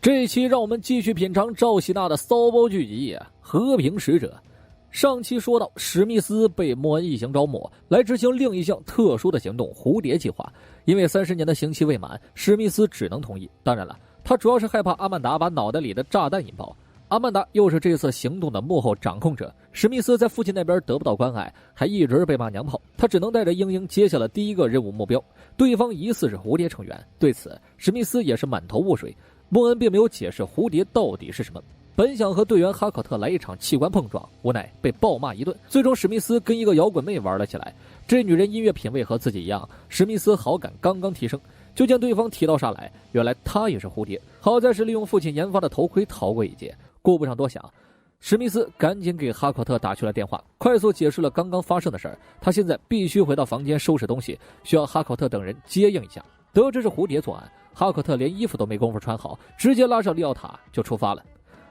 这一期让我们继续品尝赵喜娜的骚包剧集《和平使者》。上期说到，史密斯被莫恩一行招募来执行另一项特殊的行动——蝴蝶计划。因为30年的刑期未满，史密斯只能同意。当然了，他主要是害怕阿曼达把脑袋里的炸弹引爆。阿曼达又是这次行动的幕后掌控者。史密斯在父亲那边得不到关爱，还一直被骂娘炮，他只能带着英英接下了第一个任务目标。对方疑似是蝴蝶成员，对此史密斯也是满头雾水。莫恩并没有解释蝴蝶到底是什么，本想和队员哈考特来一场器官碰撞，无奈被暴骂一顿。最终史密斯跟一个摇滚妹玩了起来，这女人音乐品味和自己一样，史密斯好感刚刚提升，就见对方提刀杀来，原来他也是蝴蝶，好在是利用父亲研发的头盔逃过一劫。顾不上多想，史密斯赶紧给哈考特打去了电话，快速解释了刚刚发生的事儿。他现在必须回到房间收拾东西，需要哈考特等人接应一下。得知是蝴蝶作案，哈考特连衣服都没工夫穿好，直接拉上利奥塔就出发了。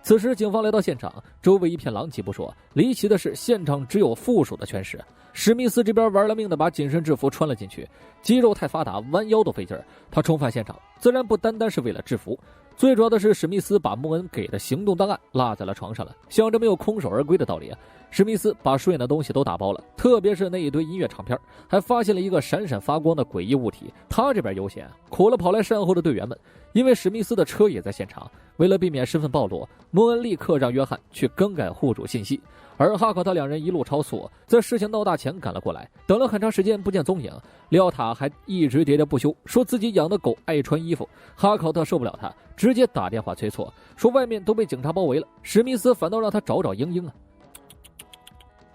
此时警方来到现场，周围一片狼藉不说，离奇的是现场只有附属的全尸。史密斯这边玩了命的把紧身制服穿了进去，肌肉太发达，弯腰都费劲儿。他重返现场自然不单单是为了制服，最主要的是史密斯把莫恩给的行动档案落在了床上了，想着没有空手而归的道理，史密斯把顺眼的东西都打包了，特别是那一堆音乐唱片，还发现了一个闪闪发光的诡异物体。他这边悠闲，苦了跑来善后的队员们，因为史密斯的车也在现场。为了避免身份暴露，莫恩立刻让约翰去更改户主信息，而哈考特两人一路超速，在事情闹大前赶了过来。等了很长时间不见踪影，利奥塔还一直喋喋不休，说自己养的狗爱穿衣服。哈考特受不了他，直接打电话催促，说外面都被警察包围了，史密斯反倒让他找找英英啊。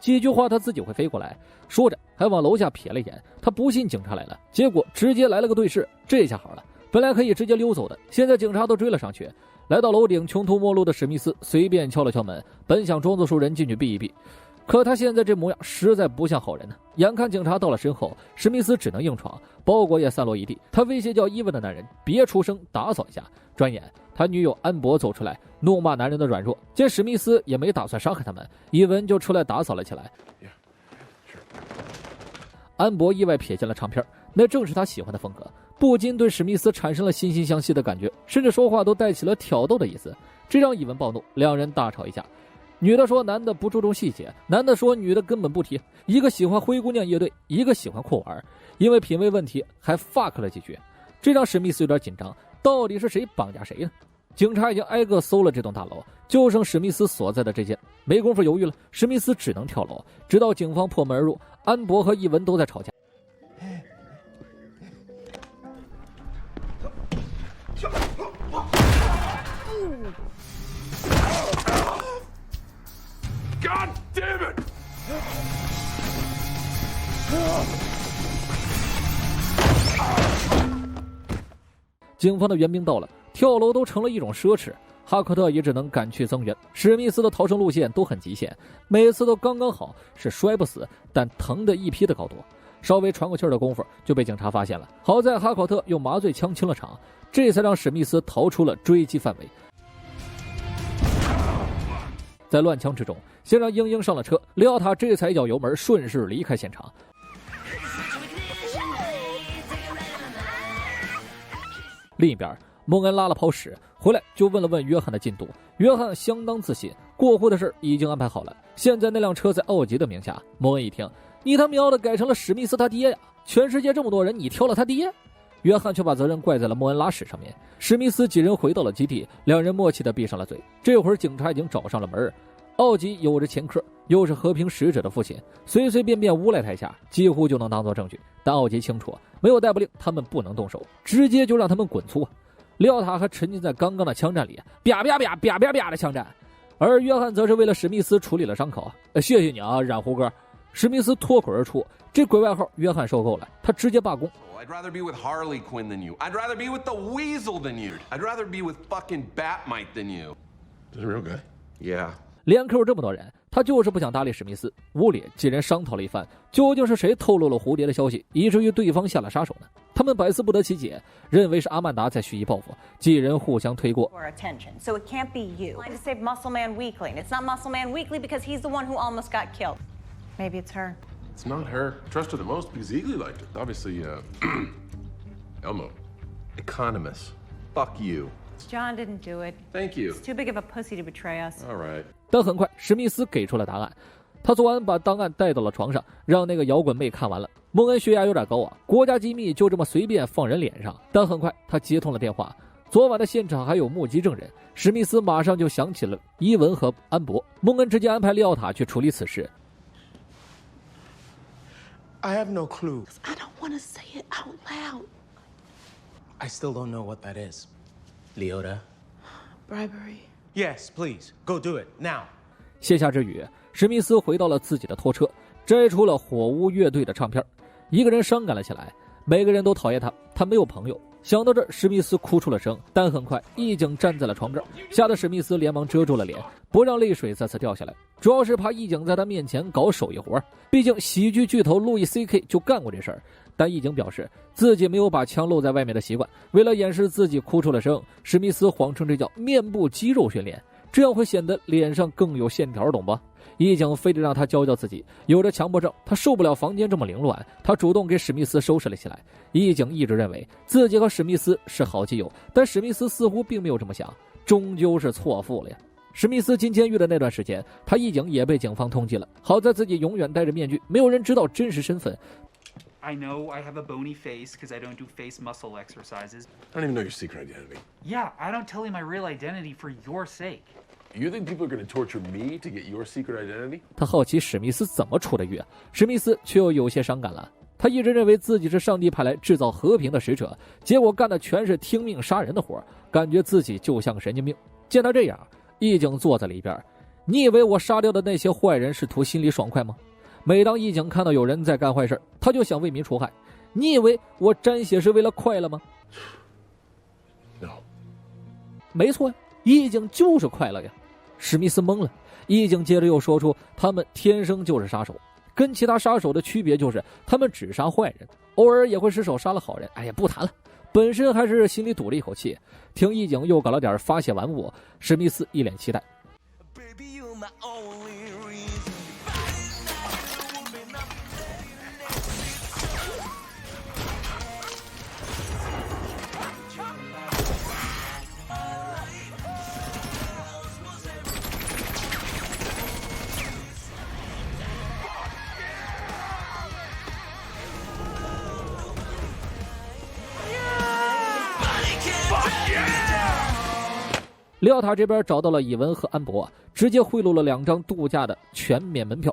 几句话他自己会飞过来，说着还往楼下瞥了一眼，他不信警察来了，结果直接来了个对视。这下好了，本来可以直接溜走的，现在警察都追了上去。来到楼顶穷途末路的史密斯随便敲了敲门，本想装作熟人进去避一避，可他现在这模样实在不像好人呢。眼看警察到了身后，史密斯只能硬闯，包裹也散落一地。他威胁叫伊文的男人别出声，打扫一下。转眼他女友安博走出来怒骂男人的软弱，见史密斯也没打算伤害他们，伊文就出来打扫了起来。安博意外瞥见了唱片，那正是他喜欢的风格，不禁对史密斯产生了惺惺相惜的感觉，甚至说话都带起了挑逗的意思，这让伊文暴怒，两人大吵一架。女的说男的不注重细节，男的说女的根本不提，一个喜欢灰姑娘乐队，一个喜欢酷玩，因为品味问题还 fuck 了几句，这让史密斯有点紧张，到底是谁绑架谁呢？警察已经挨个搜了这栋大楼，就剩史密斯所在的这间，没工夫犹豫了，史密斯只能跳楼，直到警方破门而入，安博和伊文都在吵架。God damn it! 警方的援兵到了，跳楼都成了一种奢侈，哈克特也只能赶去增援。史密斯的逃生路线都很极限，每次都刚刚好，是摔不死但疼的一批的高度。稍微喘过气的功夫就被警察发现了，好在哈考特用麻醉枪清了场，这才让史密斯逃出了追击范围。在乱枪之中，先让英英上了车，利奥塔这才一脚油门顺势离开现场。另一边，莫恩拉了泡屎回来，就问了问约翰的进度。约翰相当自信，过户的事已经安排好了，现在那辆车在奥吉的名下。莫恩一听，你他喵的改成了史密斯他爹呀！全世界这么多人，你挑了他爹？约翰却把责任怪在了莫恩拉屎上面。史密斯几人回到了基地，两人默契地闭上了嘴。这会儿警察已经找上了门，奥吉有着前科，又是和平使者的父亲，随随便便诬赖他一下几乎就能当作证据。但奥吉清楚，没有逮捕令他们不能动手，直接就让他们滚粗。利奥塔还沉浸在刚刚的枪战里，啪啪啪啪啪啪的枪战，而约翰则是为了史密斯处理了伤口。谢谢你啊，染胡哥。史密斯脱口而出，这鬼外号约翰受够了，他直接罢工。I'd rather be with Harley Quinn than you. I'd rather be with the Weasel than you. I'd rather be with fucking Batmite than you. Is it real good? Yeah. 连 Q 这么多人，他就是不想搭理史密斯。屋里几人商讨了一番，究竟是谁透露了蝴蝶的消息，以至于对方下了杀手呢？他们百思不得其解，认为是阿曼达在蓄意报复，几人互相推过。So it can't be you. Trying to save Muscle Man Weakling. It's not Muscle Man Weakling because he's the one who almost got killed. Maybe it's her. It's not her. I trust her the most because Eagly liked her. Obviously, Elmo. Economist. Fuck you. John didn't do it. Thank you. He's too big of a pussy to betray us. All right. 但很快，史密斯给出了答案。他昨晚把档案带到了床上，让那个摇滚妹看完了。蒙恩血压有点高啊，国家机密就这么随便放人脸上。但很快，他接通了电话。昨晚的现场还有目击证人，史密斯马上就想起了伊文和安博。蒙恩直接安排利奥塔去处理此事。I have no clue. I don't want to say it out loud. I still don't know what that is. Leota? Bribery. Yes, please. Go do it, now. 卸下之余，史密斯回到了自己的拖车，摘出了火屋乐队的唱片，一个人伤感了起来。每个人都讨厌他，他没有朋友。想到这儿，史密斯哭出了声，但很快义警站在了床边，吓得史密斯连忙遮住了脸，不让泪水再次掉下来。主要是怕义警在他面前搞手艺活，毕竟喜剧巨头路易 C.K. 就干过这事儿。但义警表示自己没有把枪露在外面的习惯，为了掩饰自己哭出了声，史密斯谎称这叫面部肌肉训练，这样会显得脸上更有线条，懂吧？义警非得让他教教自己，有着强迫症，他受不了房间这么凌乱，他主动给史密斯收拾了起来。义警一直认为自己和史密斯是好基友，但史密斯似乎并没有这么想，终究是错付了呀。史密斯进监狱的那段时间，他义警也被警方通缉了，好在自己永远戴着面具，没有人知道真实身份。I know I have a bony face because I don't do face muscle exercises. I don't even know your secret identity. Yeah, I don't tell you my real identity for your sake. You think people are going to torture me to get your secret identity? 他好奇史密斯怎么出的狱，史密斯却又有些伤感了。他一直认为自己是上帝派来制造和平的使者，结果干的全是听命杀人的活，感觉自己就像个神经病。见他这样，义警坐在了一边。你以为我杀掉的那些坏人是图心里爽快吗？每当义警看到有人在干坏事，他就想为民除害。你以为我沾血是为了快乐吗？ No. 没错呀，义警就是快乐呀。史密斯懵了，义警接着又说出他们天生就是杀手，跟其他杀手的区别就是他们只杀坏人，偶尔也会失手杀了好人。哎呀，不谈了，本身还是心里堵了一口气。听义警又搞了点发泄玩物，史密斯一脸期待。利奥塔这边找到了以文和安博，直接贿赂了2张度假的全免门票。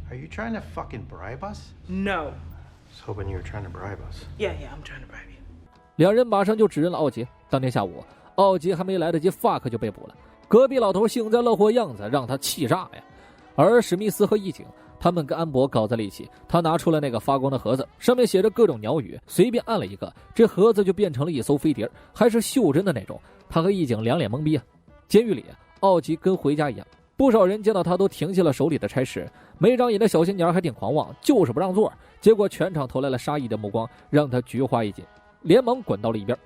Are you trying to fucking bribe us? No. I was hoping you were trying to bribe us. Yeah, I'm trying to bribe you. 两人马上就指认了奥杰。当天下午，奥杰还没来得及 fuck 就被捕了。隔壁老头幸灾乐祸样子让他气炸呀。而史密斯和义警他们跟安博搞在了一起，他拿出了那个发光的盒子，上面写着各种鸟语，随便按了一个，这盒子就变成了一艘飞碟，还是袖珍的那种。他和义警两脸懵逼啊。监狱里，奥吉跟回家一样，不少人见到他都停下了手里的差事。没长眼的小心眼还挺狂妄，就是不让座。结果全场投来了杀意的目光，让他菊花一紧，连忙滚到了一边。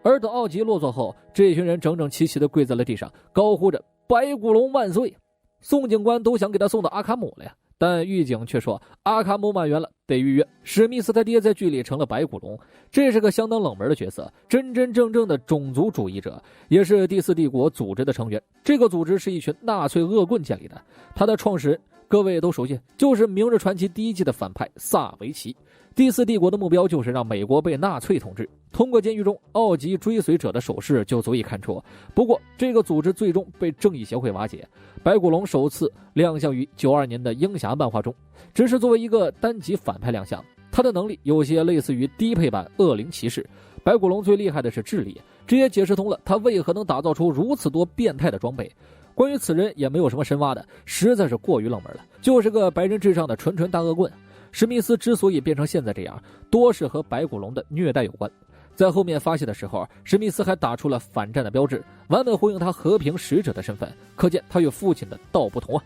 而等奥吉落座后，这群人整整齐齐地跪在了地上，高呼着白骨龙万岁。宋警官都想给他送到阿卡姆了呀，但狱警却说阿卡姆满员了，得预约。史密斯他爹在剧里成了白骨龙，这是个相当冷门的角色，真真正正的种族主义者，也是第4帝国组织的成员。这个组织是一群纳粹恶棍建立的，他的创始人各位都熟悉，就是《明日传奇》第1季的反派萨维奇。第4帝国的目标就是让美国被纳粹统治。通过监狱中奥吉追随者的手势就足以看出。不过这个组织最终被正义协会瓦解。白骨龙首次亮相于92年的鹰侠漫画中，只是作为一个单集反派亮相。他的能力有些类似于低配版恶灵骑士。白骨龙最厉害的是智力，这也解释通了他为何能打造出如此多变态的装备。关于此人也没有什么深挖的，实在是过于冷门了，就是个白人至上的纯大恶棍。史密斯之所以变成现在这样，多是和白骨龙的虐待有关。在后面发泄的时候，史密斯还打出了反战的标志，完美呼应他和平使者的身份，可见他与父亲的道不同啊。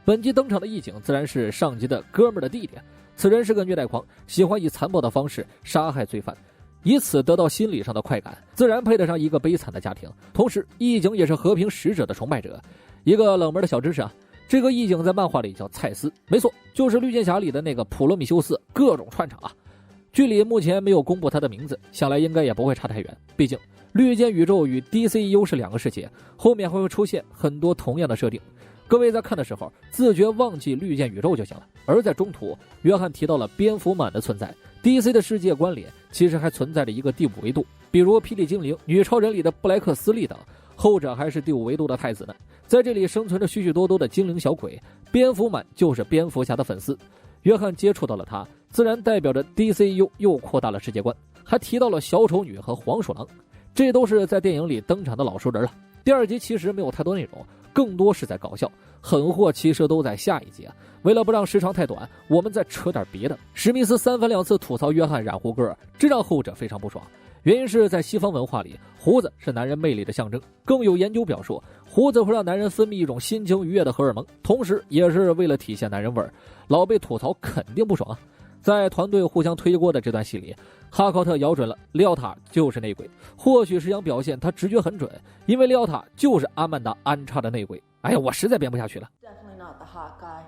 本集登场的义警自然是上级的哥们儿的弟弟，此人是个虐待狂，喜欢以残暴的方式杀害罪犯，以此得到心理上的快感，自然配得上一个悲惨的家庭。同时义警也是和平使者的崇拜者。一个冷门的小知识啊，这个义警在漫画里叫蔡斯，没错，就是绿箭侠里的那个普罗米修斯，各种串场啊。剧里目前没有公布他的名字，想来应该也不会差太远，毕竟绿箭宇宙与 DCEU 是两个世界，后面还会出现很多同样的设定。各位在看的时候自觉忘记绿箭宇宙就行了。而在中途，约翰提到了蝙蝠满的存在， DC 的世界观里其实还存在着一个第5维度，比如霹雳精灵、女超人里的布莱克斯利等，后者还是第5维度的太子呢。在这里生存着许许多多的精灵小鬼，蝙蝠满就是蝙蝠侠的粉丝。约翰接触到了他，自然代表着 DCU 又扩大了世界观，还提到了小丑女和黄鼠狼，这都是在电影里登场的老熟人了。第2集其实没有太多内容，更多是在搞笑，狠货其实都在下一集啊。为了不让时长太短，我们再扯点别的。史密斯3番2次吐槽约翰染胡歌，这让后者非常不爽。原因是在西方文化里，胡子是男人魅力的象征，更有研究表述，胡子会让男人分泌一种心情愉悦的荷尔蒙，同时也是为了体现男人味儿。老被吐槽肯定不爽啊。在团队互相推锅的这段戏里，哈考特咬准了利奥塔就是内鬼，或许是想表现他直觉很准，因为利奥塔就是阿曼达安插的内鬼。哎呀，我实在编不下去了。 Definitely not the hot guy.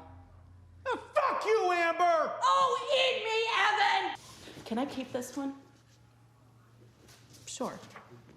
Fuck you, Amber! Oh, eat me, Evan! Can I keep this one? Sure.